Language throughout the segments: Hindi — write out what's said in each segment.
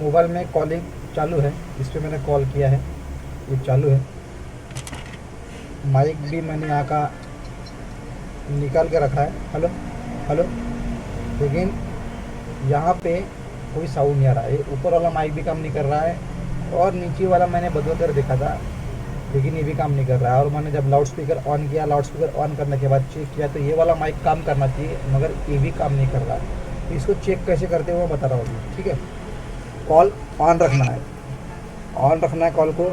मोबाइल में कॉलिंग चालू है, इस पर मैंने कॉल किया है, ये चालू है। माइक भी मैंने यहाँ का निकाल के रखा है, हेलो हेलो, लेकिन यहाँ पे कोई साउंड नहीं आ रहा है। ऊपर वाला माइक भी काम नहीं कर रहा है और नीचे वाला मैंने बदल कर देखा था, लेकिन ये भी काम नहीं कर रहा है। और मैंने जब लाउड स्पीकर ऑन किया, लाउड स्पीकर ऑन करने के बाद चेक किया तो ये वाला माइक काम करना चाहिए, मगर ये भी काम नहीं कर रहा है। तो इसको चेक कैसे करते हैं वो बता रहा हूँ अभी, ठीक है। कॉल ऑन रखना है, ऑन रखना है कॉल को,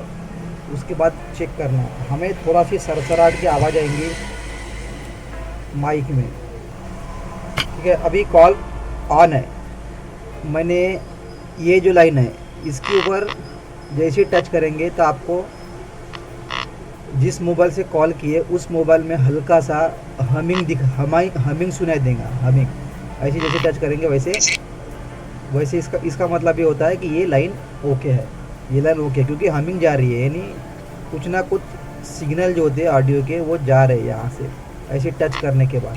उसके बाद चेक करना है। हमें थोड़ा सी सरसराहट की आवाज़ आएंगी माइक में, ठीक है। अभी कॉल ऑन है, मैंने ये जो लाइन है इसके ऊपर जैसे टच करेंगे तो आपको जिस मोबाइल से कॉल किए उस मोबाइल में हल्का सा हमिंग सुनाई देगा। हमिंग ऐसे जैसे टच करेंगे वैसे इसका मतलब ये होता है कि ये लाइन ओके है, ये लाइन ओके है, क्योंकि हमिंग जा रही है, यानी कुछ ना कुछ सिग्नल जो होते हैं ऑडियो के वो जा रहे हैं यहाँ से। ऐसे टच करने के बाद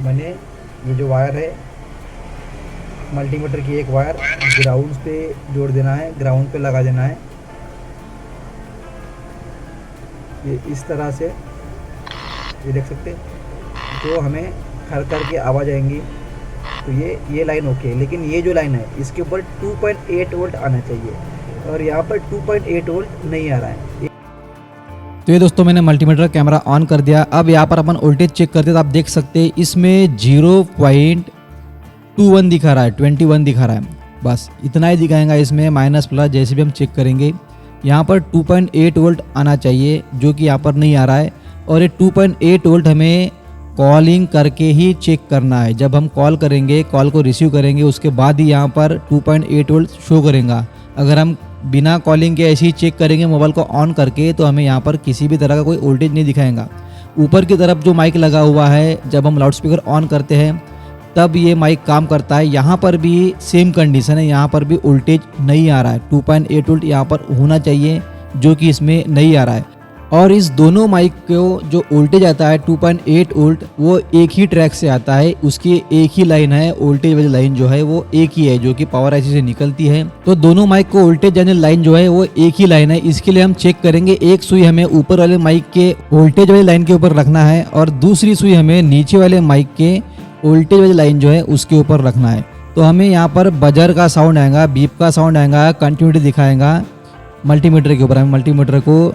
मैंने ये जो वायर है मल्टीमीटर की एक वायर ग्राउंड पे जोड़ देना है, ग्राउंड पे लगा देना है। ये इस तरह से, ये देख सकते हैं जो हमें खर की आवाज़ आएंगी, तो ये लाइन ओके है। लेकिन ये जो लाइन है इसके ऊपर 2.8 वोल्ट आना चाहिए और यहाँ पर 2.8 वोल्ट नहीं आ रहा है। तो ये दोस्तों मैंने मल्टीमीटर कैमरा ऑन कर दिया। अब यहाँ पर अपन वोल्टेज चेक करते तो आप देख सकते हैं इसमें 0.21 दिखा रहा है, 21 दिखा रहा है, बस इतना ही दिखाएगा इसमें। माइनस प्लस जैसे भी हम चेक करेंगे यहाँ पर 2.8 वोल्ट आना चाहिए, जो कि यहाँ पर नहीं आ रहा है। और ये 2.8 वोल्ट हमें कॉलिंग करके ही चेक करना है। जब हम कॉल करेंगे, कॉल को रिसीव करेंगे, उसके बाद ही यहाँ पर 2.8 वोल्ट शो करेगा। अगर हम बिना कॉलिंग के ऐसे ही चेक करेंगे मोबाइल को ऑन करके तो हमें यहाँ पर किसी भी तरह का कोई वोल्टेज नहीं दिखाएगा। ऊपर की तरफ जो माइक लगा हुआ है, जब हम लाउड स्पीकर ऑन करते हैं तब ये माइक काम करता है। यहाँ पर भी सेम कंडीशन है, यहाँ पर भी वोल्टेज नहीं आ रहा है। 2.8 वोल्ट यहाँ पर होना चाहिए, जो कि इसमें नहीं आ रहा है। और इस दोनों माइक को जो वोल्टेज आता है 2.8 वोल्ट, वो एक ही ट्रैक से आता है, उसकी एक ही लाइन है, वोल्टेज वाली लाइन जो है वो एक ही है, जो कि पावर आईसी से निकलती है। तो दोनों माइक को वोल्टेज यानी लाइन जो है वो एक ही लाइन है। इसके लिए हम चेक करेंगे, एक सुई हमें ऊपर वाले माइक के वोल्टेज वाली लाइन के ऊपर रखना है और दूसरी सुई हमें नीचे वाले माइक के वोल्टेज वाली लाइन जो है उसके ऊपर रखना है। तो हमें यहाँ पर बजर का साउंड आएगा, बीप का साउंड आएगा, कंटिन्यूटी दिखाएगा मल्टीमीटर के ऊपर। हमें मल्टीमीटर को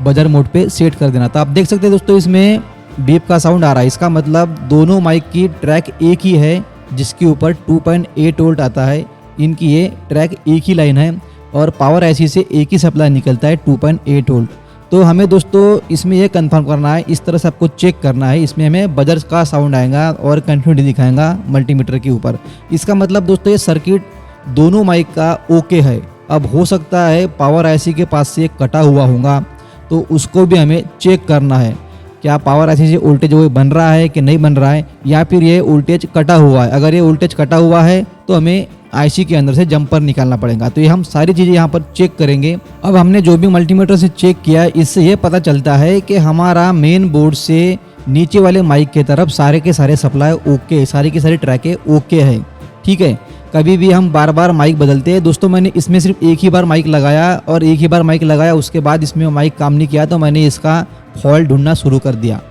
बजर मोड पे सेट कर देना। तो आप देख सकते हैं दोस्तों इसमें बीप का साउंड आ रहा है, इसका मतलब दोनों माइक की ट्रैक एक ही है, जिसके ऊपर 2.8 वोल्ट आता है। इनकी ये ट्रैक एक ही लाइन है और पावर आईसी से एक ही सप्लाई निकलता है 2.8 वोल्ट। तो हमें दोस्तों इसमें यह कंफर्म करना है, इस तरह से आपको चेक करना है। इसमें हमें बजर का साउंड आएगा और कंटिन्यूटी दिखाएगा मल्टीमीटर के ऊपर। इसका मतलब दोस्तों ये सर्किट दोनों माइक का ओके है। अब हो सकता है पावर आईसी के पास से कटा हुआ होगा, तो उसको भी हमें चेक करना है, क्या पावर आईसी से वोल्टेज वो बन रहा है कि नहीं बन रहा है, या फिर ये वोल्टेज कटा हुआ है। अगर ये वोल्टेज कटा हुआ है तो हमें आईसी के अंदर से जंपर निकालना पड़ेगा। तो ये हम सारी चीज़ें यहाँ पर चेक करेंगे। अब हमने जो भी मल्टीमीटर से चेक किया, इससे ये पता चलता है कि हमारा मेन बोर्ड से नीचे वाले माइक की तरफ सारे के सारे सप्लाई ओके, सारी की सारी ट्रैकें ओके है, ठीक है। कभी भी हम बार बार माइक बदलते हैं। दोस्तों मैंने इसमें सिर्फ एक ही बार माइक लगाया और एक ही बार माइक लगाया, उसके बाद इसमें माइक काम नहीं किया, तो मैंने इसका फॉल्ट ढूंढना शुरू कर दिया।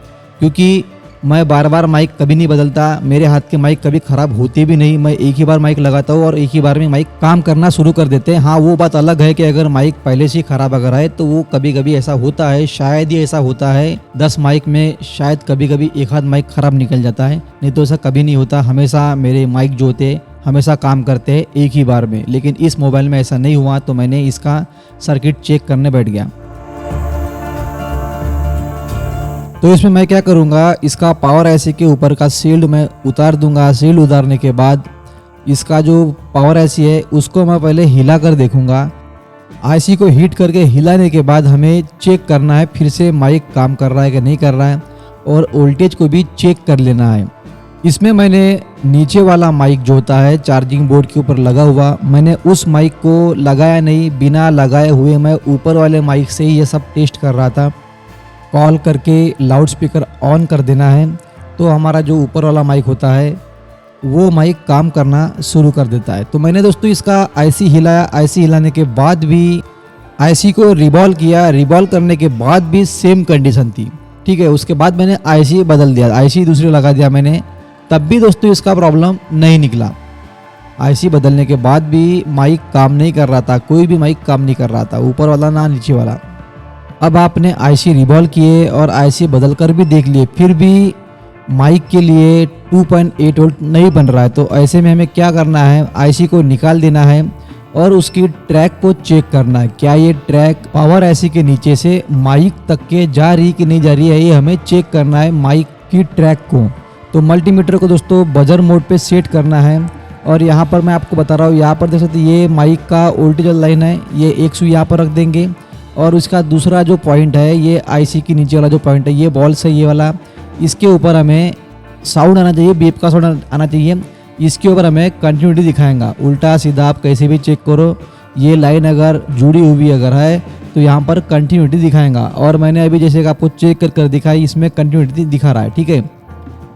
क्योंकि मैं बार बार माइक कभी नहीं बदलता, मेरे हाथ के माइक कभी ख़राब होते भी नहीं। मैं एक ही बार माइक लगाता हूँ और एक ही बार में माइक काम करना शुरू कर देते हैं। हाँ, वो बात अलग है कि अगर माइक पहले से ख़राब अगर है तो वो कभी कभी ऐसा होता है, शायद ही ऐसा होता है 10 माइक में शायद कभी कभी एक आध माइक ख़राब निकल जाता है, नहीं तो ऐसा कभी नहीं होता। हमेशा मेरे माइक जो होते हैं हमेशा काम करते हैं एक ही बार में। लेकिन इस मोबाइल में ऐसा नहीं हुआ, तो मैंने इसका सर्किट चेक करने बैठ गया। तो इसमें मैं क्या करूँगा, इसका पावर आईसी के ऊपर का शील्ड मैं उतार दूंगा। शील्ड उतारने के बाद इसका जो पावर आईसी है उसको मैं पहले हिला कर देखूँगा। आईसी को हीट करके हिलाने के बाद हमें चेक करना है फिर से माइक काम कर रहा है कि नहीं कर रहा है, और वोल्टेज को भी चेक कर लेना है। इसमें मैंने नीचे वाला माइक जो होता है चार्जिंग बोर्ड के ऊपर लगा हुआ, मैंने उस माइक को लगाया नहीं, बिना लगाए हुए मैं ऊपर वाले माइक से ही ये सब टेस्ट कर रहा था। कॉल करके लाउड स्पीकर ऑन कर देना है, तो हमारा जो ऊपर वाला माइक होता है वो माइक काम करना शुरू कर देता है। तो मैंने दोस्तों इसका आईसी हिलाया, आईसी हिलाने के बाद भी आईसी को रिवॉल्व किया, रिवॉल्व करने के बाद भी सेम कंडीशन थी। ठीक है, उसके बाद मैंने आईसी बदल दिया, आईसी दूसरी लगा दिया मैंने, तब भी दोस्तों इसका प्रॉब्लम नहीं निकला। आईसी बदलने के बाद भी माइक काम नहीं कर रहा था, कोई भी माइक काम नहीं कर रहा था, ऊपर वाला ना नीचे वाला। अब आपने आईसी रिवॉल्व किए और आईसी बदल कर भी देख लिए, फिर भी माइक के लिए 2.8 वोल्ट नहीं बन रहा है। तो ऐसे में हमें क्या करना है, आईसी को निकाल देना है और उसकी ट्रैक को चेक करना है, क्या ये ट्रैक पावर आईसी के नीचे से माइक तक के जा रही कि नहीं जा रही है, ये हमें चेक करना है माइक की ट्रैक को। तो मल्टीमीटर को दोस्तों बजर मोड पे सेट करना है और यहाँ पर मैं आपको बता रहा हूँ, यहाँ पर देख सकते ये माइक का वोल्टेज लाइन है, ये एक सुई यहाँ पर रख देंगे और उसका दूसरा जो पॉइंट है ये आईसी के नीचे वाला जो पॉइंट है, ये बॉल से ये वाला, इसके ऊपर हमें साउंड आना चाहिए, बीप का साउंड आना चाहिए। इसके ऊपर हमें कंटिन्यूटी दिखाएगा, उल्टा सीधा आप कैसे भी चेक करो, ये लाइन अगर जुड़ी हुई अगर है तो यहाँ पर कंटिन्यूटी दिखाएगा। और मैंने अभी जैसे कि आपको चेक कर दिखाई, इसमें कंटिन्यूटी दिखा रहा है। ठीक है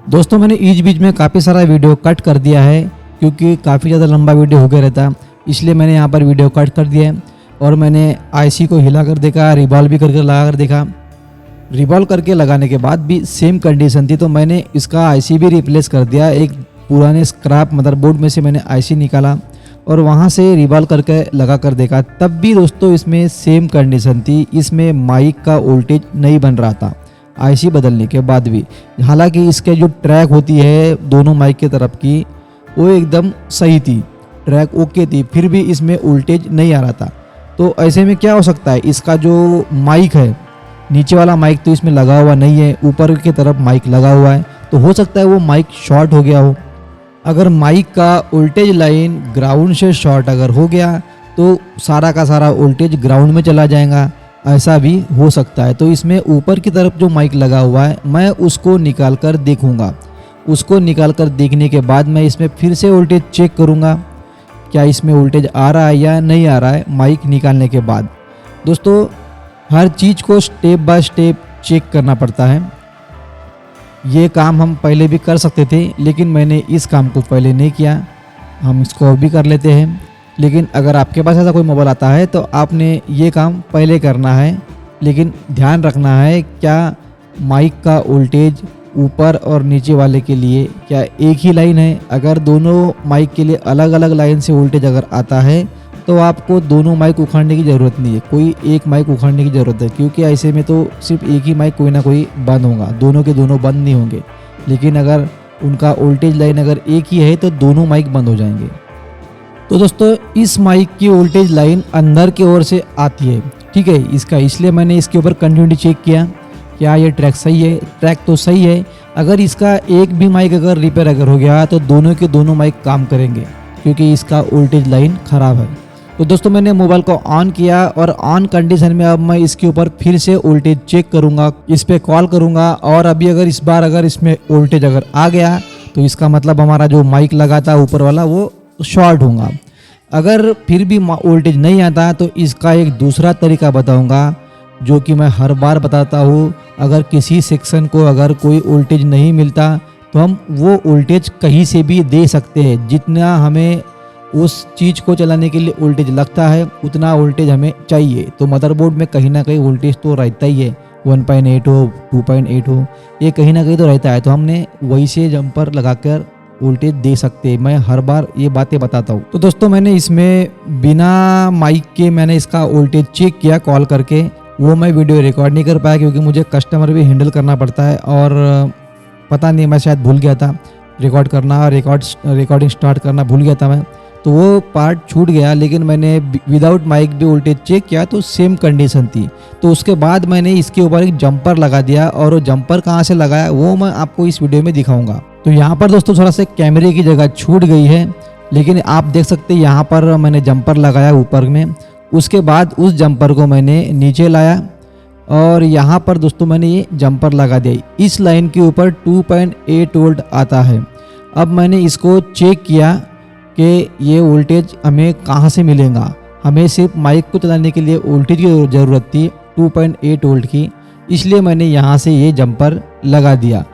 दोस्तों, मैंने बीच बीच में काफ़ी सारा वीडियो कट कर दिया है क्योंकि काफ़ी ज़्यादा लंबा वीडियो हो गया रहता, इसलिए मैंने यहाँ पर वीडियो कट कर दिया है। और मैंने आईसी को हिला कर देखा, रिवॉल्व भी करके लगा कर देखा, रिवॉल्व करके लगाने के बाद भी सेम कंडीशन थी। तो मैंने इसका आईसी भी रिप्लेस कर दिया, एक पुराने स्क्रैप मदरबोर्ड में से मैंने आईसी निकाला और वहाँ से रिवॉल्व करके लगा कर देखा, तब भी दोस्तों इसमें सेम कंडीशन थी, इसमें माइक का वोल्टेज नहीं बन रहा था आईसी बदलने के बाद भी। हालांकि इसके जो ट्रैक होती है दोनों माइक की तरफ की वो एकदम सही थी, ट्रैक ओके थी, फिर भी इसमें वोल्टेज नहीं आ रहा था। तो ऐसे में क्या हो सकता है, इसका जो माइक है नीचे वाला माइक तो इसमें लगा हुआ नहीं है, ऊपर की तरफ माइक लगा हुआ है, तो हो सकता है वो माइक शॉर्ट हो गया हो। अगर माइक का वोल्टेज लाइन ग्राउंड से शॉर्ट अगर हो गया तो सारा का सारा वोल्टेज ग्राउंड में चला जाएगा, ऐसा भी हो सकता है। तो इसमें ऊपर की तरफ जो माइक लगा हुआ है मैं उसको निकाल कर देखूँगा, उसको निकाल कर देखने के बाद मैं इसमें फिर से वोल्टेज चेक करूँगा, क्या इसमें वोल्टेज आ रहा है या नहीं आ रहा है माइक निकालने के बाद। दोस्तों हर चीज़ को स्टेप बाय स्टेप चेक करना पड़ता है। ये काम हम पहले भी कर सकते थे लेकिन मैंने इस काम को पहले नहीं किया, हम इसको भी कर लेते हैं। लेकिन अगर आपके पास ऐसा कोई मोबाइल आता है तो आपने ये काम पहले करना है, लेकिन ध्यान रखना है क्या माइक का वोल्टेज ऊपर और नीचे वाले के लिए क्या एक ही लाइन है। अगर दोनों माइक के लिए अलग अलग लाइन से वोल्टेज अगर आता है तो आपको दोनों माइक उखाड़ने की ज़रूरत नहीं है, कोई एक माइक उखाड़ने की ज़रूरत है, क्योंकि ऐसे में तो सिर्फ एक ही माइक कोई ना कोई बंद होगा, दोनों के दोनों बंद नहीं होंगे। लेकिन अगर उनका वोल्टेज लाइन अगर एक ही है तो दोनों माइक बंद हो जाएंगे। तो दोस्तों इस माइक की वोल्टेज लाइन अंदर की ओर से आती है, ठीक है इसका, इसलिए मैंने इसके ऊपर कंटिन्यूटी चेक किया, क्या ये ट्रैक सही है, ट्रैक तो सही है। अगर इसका एक भी माइक अगर रिपेयर अगर हो गया तो दोनों के दोनों माइक काम करेंगे क्योंकि इसका वोल्टेज लाइन ख़राब है। तो दोस्तों मैंने मोबाइल को ऑन किया और ऑन कंडीशन में अब मैं इसके ऊपर फिर से वोल्टेज चेक करूंगा, इस पर कॉल करूंगा और अभी अगर इस बार अगर इसमें वोल्टेज अगर आ गया तो इसका मतलब हमारा जो माइक लगा था ऊपर वाला वो शॉर्ट होगा। अगर फिर भी वोल्टेज नहीं आता तो इसका एक दूसरा तरीका बताऊंगा जो कि मैं हर बार बताता हूँ। अगर किसी सेक्शन को अगर कोई वोल्टेज नहीं मिलता तो हम वो वोल्टेज कहीं से भी दे सकते हैं, जितना हमें उस चीज़ को चलाने के लिए वोल्टेज लगता है उतना वोल्टेज हमें चाहिए। तो मदरबोर्ड में कहीं ना कहीं वोल्टेज तो रहता ही है, 1.8 हो 2.8 हो, ये कहीं ना कहीं तो रहता है, तो हमने वही से जंपर लगाकर वोल्टेज दे सकते हैं। मैं हर बार ये बातें बताता हूँ। तो दोस्तों मैंने इसमें बिना माइक के मैंने इसका वोल्टेज चेक किया कॉल करके, वो मैं वीडियो रिकॉर्ड नहीं कर पाया क्योंकि मुझे कस्टमर भी हैंडल करना पड़ता है और पता नहीं मैं शायद भूल गया था रिकॉर्ड करना, रिकॉर्डिंग स्टार्ट करना भूल गया था मैं, तो वो पार्ट छूट गया। लेकिन मैंने विदाउट माइक भी वोल्टेज चेक किया तो सेम कंडीशन थी। तो उसके बाद मैंने इसके ऊपर एक जंपर लगा दिया और वो जंपर कहाँ से लगाया वो मैं आपको इस वीडियो में दिखाऊंगा। तो यहाँ पर दोस्तों थोड़ा सा कैमरे की जगह छूट गई है, लेकिन आप देख सकते हैं यहाँ पर मैंने जंपर लगाया ऊपर में। उसके बाद उस जंपर को मैंने नीचे लाया और यहाँ पर दोस्तों मैंने ये जंपर लगा दिया। इस लाइन के ऊपर 2.8 वोल्ट आता है। अब मैंने इसको चेक किया कि ये वोल्टेज हमें कहाँ से मिलेगा। हमें सिर्फ माइक को चलाने के लिए वोल्टेज की ज़रूरत थी 2.8 वोल्ट की, इसलिए मैंने यहाँ से ये जंपर लगा दिया।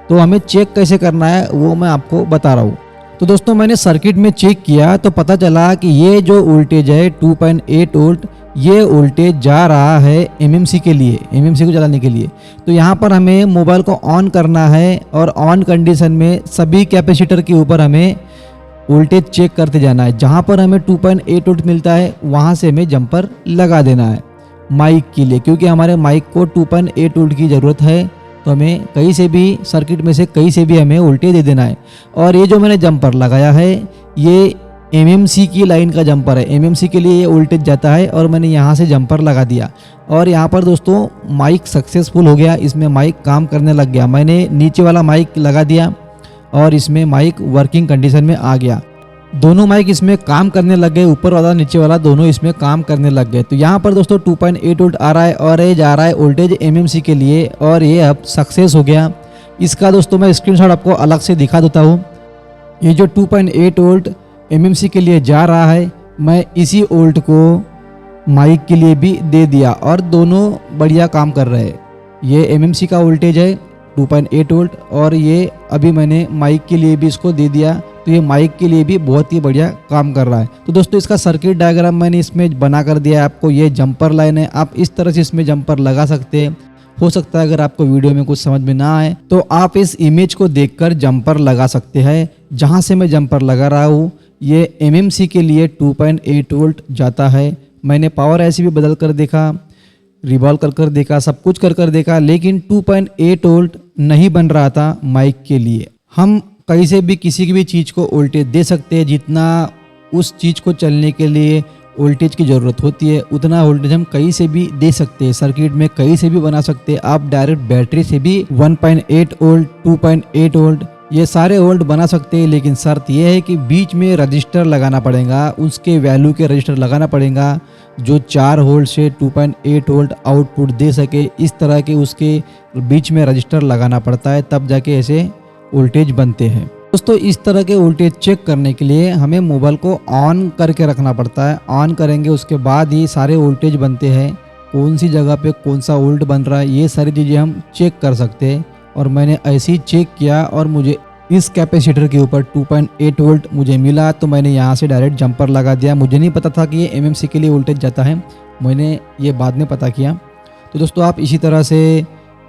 तो हमें चेक कैसे करना है वो मैं आपको बता रहा हूँ। तो दोस्तों मैंने सर्किट में चेक किया तो पता चला कि ये जो वोल्टेज है 2.8 वोल्ट, ये वोल्टेज जा रहा है एमएमसी के लिए, एमएमसी को चलाने के लिए। तो यहाँ पर हमें मोबाइल को ऑन करना है और ऑन कंडीशन में सभी कैपेसिटर के ऊपर हमें वोल्टेज चेक करते जाना है। जहाँ पर हमें 2.8 वोल्ट मिलता है वहाँ से हमें जंपर लगा देना है माइक के लिए, क्योंकि हमारे माइक को 2.8 वोल्ट की ज़रूरत है। तो हमें कहीं से भी सर्किट में से कहीं से भी हमें वोल्टेज दे देना है। और ये जो मैंने जंपर लगाया है ये एमएमसी की लाइन का जंपर है, एमएमसी के लिए ये वोल्टेज जाता है और मैंने यहाँ से जंपर लगा दिया। और यहाँ पर दोस्तों माइक सक्सेसफुल हो गया, इसमें माइक काम करने लग गया। मैंने नीचे वाला माइक लगा दिया और इसमें माइक वर्किंग कंडीशन में आ गया। दोनों माइक इसमें काम करने लग गए, ऊपर वाला नीचे वाला दोनों इसमें काम करने लग गए। तो यहाँ पर दोस्तों 2.8 वोल्ट आ रहा है और ये जा रहा है वोल्टेज एमएमसी के लिए और ये अब सक्सेस हो गया। इसका दोस्तों मैं स्क्रीनशॉट आपको अलग से दिखा देता हूँ। ये जो 2.8 वोल्ट एमएमसी के लिए जा रहा है, मैं इसी वोल्ट को माइक के लिए भी दे दिया और दोनों बढ़िया काम कर रहे हैं। ये एमएमसी का वोल्टेज है 2.8 वोल्ट और ये अभी मैंने माइक के लिए भी इसको दे दिया, तो ये माइक के लिए भी बहुत ही बढ़िया काम कर रहा है। तो दोस्तों इसका सर्किट डायग्राम मैंने इसमें बना कर दिया है आपको। ये जंपर लाइन है, आप इस तरह से इसमें जंपर लगा सकते हैं। हो सकता है अगर आपको वीडियो में कुछ समझ में ना आए तो आप इस इमेज को देखकर जंपर लगा सकते हैं। जहाँ से मैं जंपर लगा रहा हूँ ये एमएमसी के लिए 2.8 वोल्ट जाता है। मैंने पावर ऐसी भी बदल कर देखा, रिवॉल्व कर देखा, सब कुछ कर देखा, लेकिन 2.8 वोल्ट नहीं बन रहा था माइक के लिए। हम कहीं से भी किसी की भी चीज़ को वोल्टेज दे सकते हैं, जितना उस चीज़ को चलने के लिए वोल्टेज की ज़रूरत होती है उतना वोल्टेज हम कहीं से भी दे सकते हैं, सर्किट में कहीं से भी बना सकते हैं। आप डायरेक्ट बैटरी से भी 1.8 वोल्ट, 2.8 वोल्ट ये सारे वोल्ट बना सकते हैं, लेकिन शर्त यह है कि बीच में रजिस्टर लगाना पड़ेगा, उसके वैल्यू के रजिस्टर लगाना पड़ेगा जो 4 वोल्ट से 2.8 वोल्ट आउटपुट दे सके। इस तरह के उसके बीच में रजिस्टर लगाना पड़ता है, तब जाके ऐसे वोल्टेज बनते हैं। दोस्तों इस तरह के वोल्टेज चेक करने के लिए हमें मोबाइल को ऑन करके रखना पड़ता है। ऑन करेंगे उसके बाद ही सारे वोल्टेज बनते हैं, कौन सी जगह पे कौन सा वोल्ट बन रहा है ये सारी चीज़ें हम चेक कर सकते हैं। और मैंने ऐसे ही चेक किया और मुझे इस कैपेसिटर के ऊपर 2.8 वोल्ट मुझे मिला, तो मैंने यहाँ से डायरेक्ट जंपर लगा दिया। मुझे नहीं पता था कि ये एमएमसी के लिए वोल्टेज जाता है, मैंने ये बाद में पता किया। तो दोस्तों आप इसी तरह से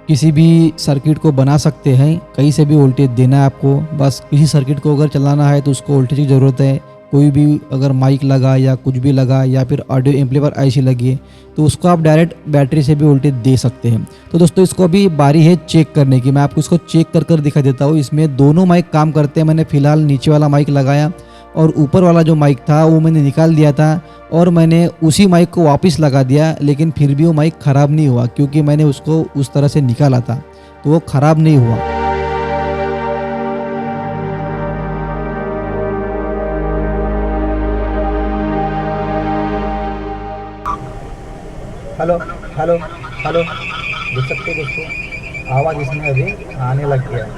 किसी भी सर्किट को बना सकते हैं, कहीं से भी वोल्टेज देना है आपको। बस किसी सर्किट को अगर चलाना है तो उसको वोल्टेज की ज़रूरत है। कोई भी अगर माइक लगा या कुछ भी लगा या फिर ऑडियो एम्पलीफायर ऐसी लगी है तो उसको आप डायरेक्ट बैटरी से भी वोल्टेज दे सकते हैं। तो दोस्तों इसको भी बारी है चेक करने की, मैं आपको इसको चेक कर दिखा देता हूँ। इसमें दोनों माइक काम करते हैं। मैंने फ़िलहाल नीचे वाला माइक लगाया और ऊपर वाला जो माइक था वो मैंने निकाल दिया था और मैंने उसी माइक को वापस लगा दिया, लेकिन फिर भी वो माइक ख़राब नहीं हुआ क्योंकि मैंने उसको उस तरह से निकाला था, तो वो ख़राब नहीं हुआ। हेलो हेलो हेलो, देख सकते हो दोस्तों आवाज़ इसमें अभी आने लग गया है।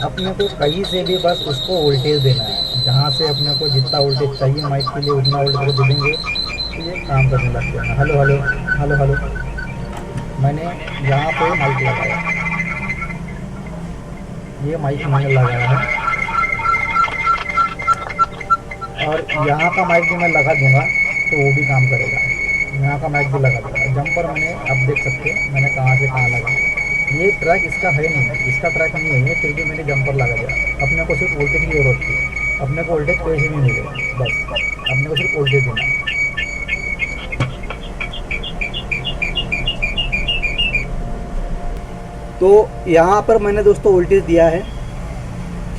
अपने को कहीं से भी बस उसको वोल्टेज देना है, जहाँ से अपने को जितना वोल्टेज चाहिए माइक के लिए उतना वोल्टेज दे देंगे तो ये काम करने लग जाएगा। हेलो हेलो हेलो हेलो, मैंने यहाँ पे माइक लगाया, ये माइक मैंने लगाया है और यहाँ का माइक भी मैं लगा दूंगा तो वो भी काम करेगा। यहाँ का माइक भी लगा दूंगा। जंपर मैंने अब देख सकते हैं मैंने कहाँ से कहाँ लगा। ये ट्रैक इसका है नहीं, इसका ट्रैक नहीं है ये, फिर भी मैंने जंपर लगा दिया। अपने को सिर्फ वोल्टेज की ज़रूरत थी, अपने को वोल्टेज कोई से भी मिले, बस अपने को सिर्फ वोल्टेज देना है। तो यहाँ पर मैंने दोस्तों वोल्टेज दिया है,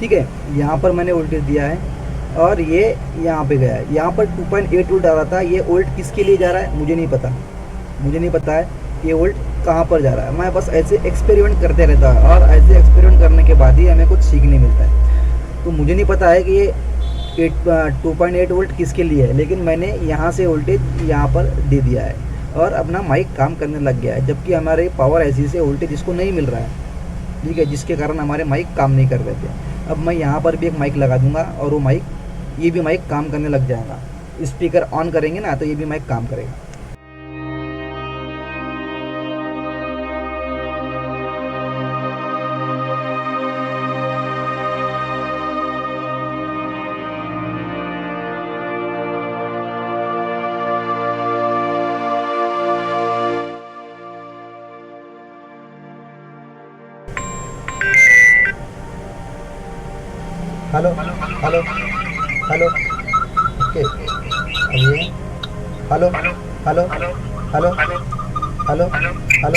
ठीक है, यहाँ पर मैंने वोल्टेज दिया है और ये यहाँ पे गया है। यहाँ पर 2.8 वोल्ट आ रहा था, ये वोल्ट किसके लिए जा रहा है मुझे नहीं पता, मुझे नहीं पता है ये वोल्ट कहाँ पर जा रहा है। मैं बस ऐसे एक्सपेरिमेंट करते रहता है और ऐसे एक्सपेरिमेंट करने के बाद ही हमें कुछ सीखने मिलता है। तो मुझे नहीं पता है कि ये 2.8 वोल्ट किसके लिए है, लेकिन मैंने यहाँ से वोल्टेज यहाँ पर दे दिया है और अपना माइक काम करने लग गया है। जबकि हमारे पावर ऐसी से वोल्टेज इसको नहीं मिल रहा है, ठीक है, जिसके कारण हमारे माइक काम नहीं कर रहे थे। अब मैं यहाँ पर भी एक माइक लगा दूंगा और वो माइक, ये भी माइक काम करने लग जाएगा। स्पीकर ऑन करेंगे ना तो ये भी माइक काम करेगा। Hello hello hello okay. अब ये hello hello hello hello hello hello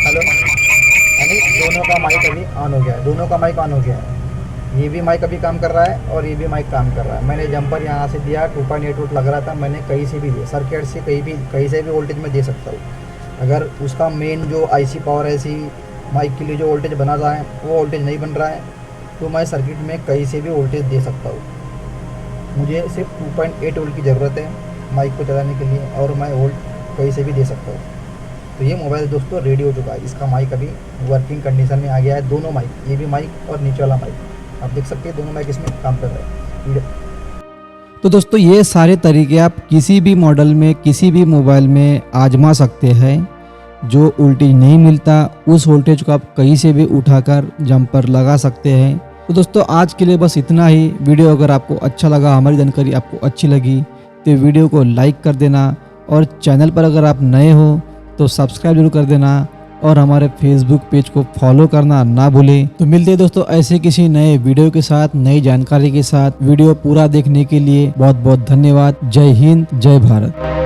hello, यानी दोनों का माइक अभी ऑन हो गया है, दोनों का माइक ऑन हो गया है। ये भी माइक अभी काम कर रहा है और ये भी माइक काम कर रहा है। मैंने जंपर यहाँ से दिया, 2.8 वोल्ट लग रहा था, मैंने कहीं से भी दिया, सर्किट से कहीं से भी वोल्टेज में दे सकता हूँ। अगर उसका मेन जो आईसी पावर ऐसी माइक के लिए जो वोल्टेज बना रहा है वो वोल्टेज नहीं बन रहा है, तो मैं सर्किट में कहीं से भी वोल्टेज दे सकता हूँ। मुझे सिर्फ 2.8 वोल्ट की ज़रूरत है माइक को चलाने के लिए, और मैं वोल्ट कहीं से भी दे सकता हूँ। तो ये मोबाइल दोस्तों रेडी हो चुका है, इसका माइक अभी वर्किंग कंडीशन में आ गया है। दोनों माइक, ये भी माइक और नीचे वाला माइक, आप देख सकते हैं दोनों माइक इसमें काम कर रहे हैं। तो दोस्तों ये सारे तरीके आप किसी भी मॉडल में किसी भी मोबाइल में आजमा सकते हैं। जो वोल्टेज नहीं मिलता उस वोल्टेज को आप कहीं से भी उठाकर जंपर लगा सकते हैं। तो दोस्तों आज के लिए बस इतना ही। वीडियो अगर आपको अच्छा लगा, हमारी जानकारी आपको अच्छी लगी, तो वीडियो को लाइक कर देना, और चैनल पर अगर आप नए हो तो सब्सक्राइब जरूर कर देना, और हमारे फेसबुक पेज को फॉलो करना ना भूलें। तो मिलते हैं दोस्तों ऐसे किसी नए वीडियो के साथ, नई जानकारी के साथ। वीडियो पूरा देखने के लिए बहुत बहुत धन्यवाद। जय हिंद, जय भारत।